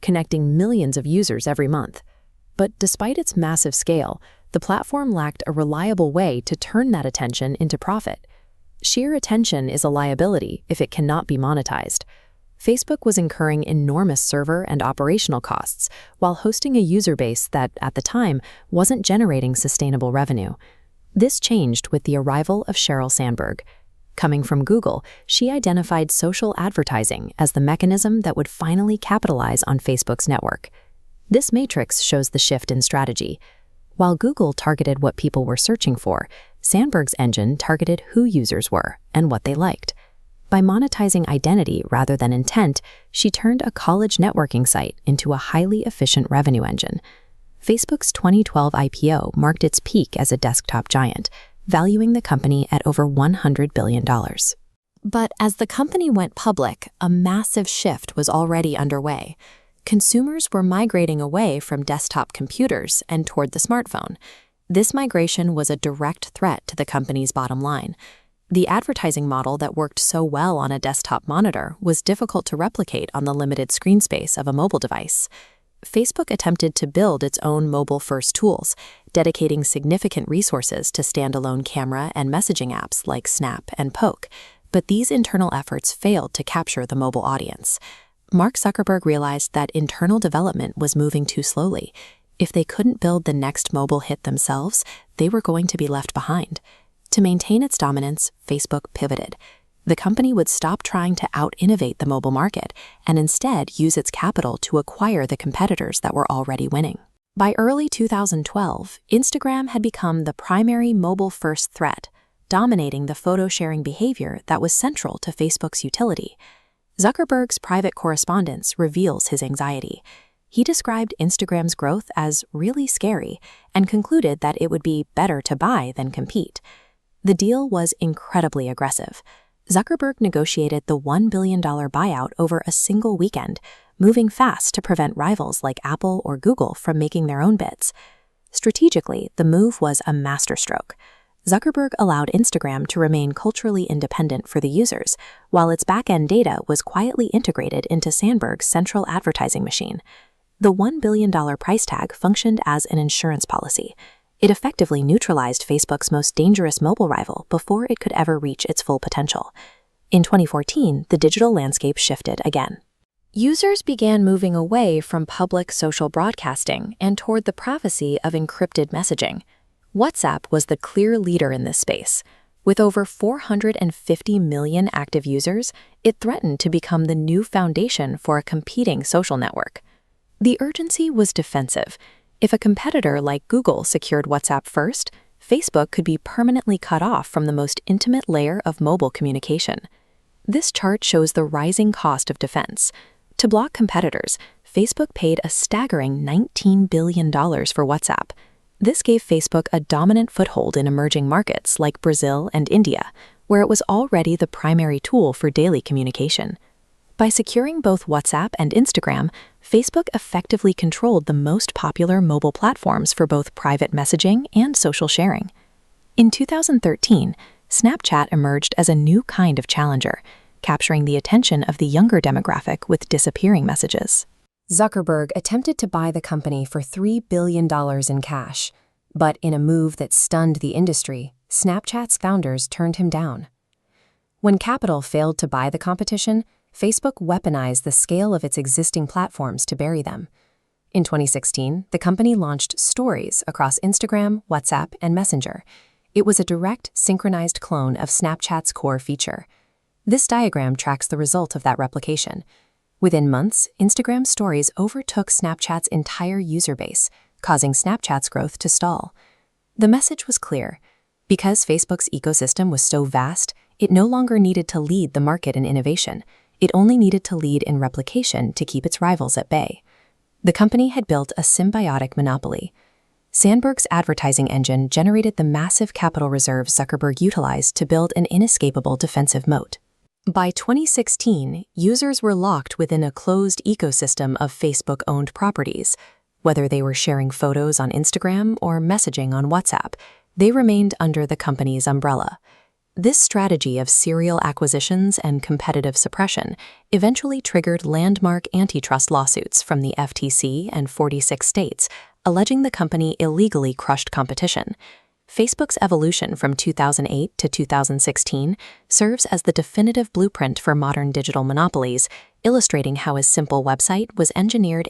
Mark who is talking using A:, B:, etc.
A: connecting millions of users every month. But despite its massive scale, the platform lacked a reliable way to turn that attention into profit. Sheer attention is a liability if it cannot be monetized. Facebook was incurring enormous server and operational costs while hosting a user base that, at the time, wasn't generating sustainable revenue. This changed with the arrival of Sheryl Sandberg. Coming from Google, she identified social advertising as the mechanism that would finally capitalize on Facebook's network. This matrix shows the shift in strategy. While Google targeted what people were searching for, Sandberg's engine targeted who users were and what they liked. By monetizing identity rather than intent, she turned a college networking site into a highly efficient revenue engine. Facebook's 2012 IPO marked its peak as a desktop giant, valuing the company at over $100 billion. But as the company went public, a massive shift was already underway. Consumers were migrating away from desktop computers and toward the smartphone. This migration was a direct threat to the company's bottom line. The advertising model that worked so well on a desktop monitor was difficult to replicate on the limited screen space of a mobile device. Facebook attempted to build its own mobile-first tools, dedicating significant resources to standalone camera and messaging apps like Snap and Poke, but these internal efforts failed to capture the mobile audience. Mark Zuckerberg realized that internal development was moving too slowly. If they couldn't build the next mobile hit themselves, they were going to be left behind. To maintain its dominance, Facebook pivoted. The company would stop trying to out-innovate the mobile market and instead use its capital to acquire the competitors that were already winning. By early 2012, Instagram had become the primary mobile-first threat, dominating the photo-sharing behavior that was central to Facebook's utility. Zuckerberg's private correspondence reveals his anxiety. He described Instagram's growth as really scary and concluded that it would be better to buy than compete. The deal was incredibly aggressive. Zuckerberg negotiated the $1 billion buyout over a single weekend, moving fast to prevent rivals like Apple or Google from making their own bids. Strategically, the move was a masterstroke. Zuckerberg allowed Instagram to remain culturally independent for the users, while its back-end data was quietly integrated into Sandberg's central advertising machine. The $1 billion price tag functioned as an insurance policy. It effectively neutralized Facebook's most dangerous mobile rival before it could ever reach its full potential. In 2014, the digital landscape shifted again. Users began moving away from public social broadcasting and toward the privacy of encrypted messaging. WhatsApp was the clear leader in this space. With over 450 million active users, it threatened to become the new foundation for a competing social network. The urgency was defensive. If a competitor like Google secured WhatsApp first, Facebook could be permanently cut off from the most intimate layer of mobile communication. This chart shows the rising cost of defense. To block competitors, Facebook paid a staggering $19 billion for WhatsApp. This gave Facebook a dominant foothold in emerging markets like Brazil and India, where it was already the primary tool for daily communication. By securing both WhatsApp and Instagram, Facebook effectively controlled the most popular mobile platforms for both private messaging and social sharing. In 2013, Snapchat emerged as a new kind of challenger, capturing the attention of the younger demographic with disappearing messages. Zuckerberg attempted to buy the company for $3 billion in cash, but in a move that stunned the industry, Snapchat's founders turned him down. When capital failed to buy the competition, Facebook weaponized the scale of its existing platforms to bury them. In 2016, the company launched Stories across Instagram, WhatsApp, and Messenger. It was a direct, synchronized clone of Snapchat's core feature. This diagram tracks the result of that replication. Within months, Instagram Stories overtook Snapchat's entire user base, causing Snapchat's growth to stall. The message was clear. Because Facebook's ecosystem was so vast, it no longer needed to lead the market in innovation. It only needed to lead in replication to keep its rivals at bay. The company had built a symbiotic monopoly. Sandberg's advertising engine generated the massive capital reserves Zuckerberg utilized to build an inescapable defensive moat. By 2016, users were locked within a closed ecosystem of Facebook-owned properties. Whether they were sharing photos on Instagram or messaging on WhatsApp, they remained under the company's umbrella. This strategy of serial acquisitions and competitive suppression eventually triggered landmark antitrust lawsuits from the FTC and 46 states, alleging the company illegally crushed competition. Facebook's evolution from 2008 to 2016 serves as the definitive blueprint for modern digital monopolies, illustrating how a simple website was engineered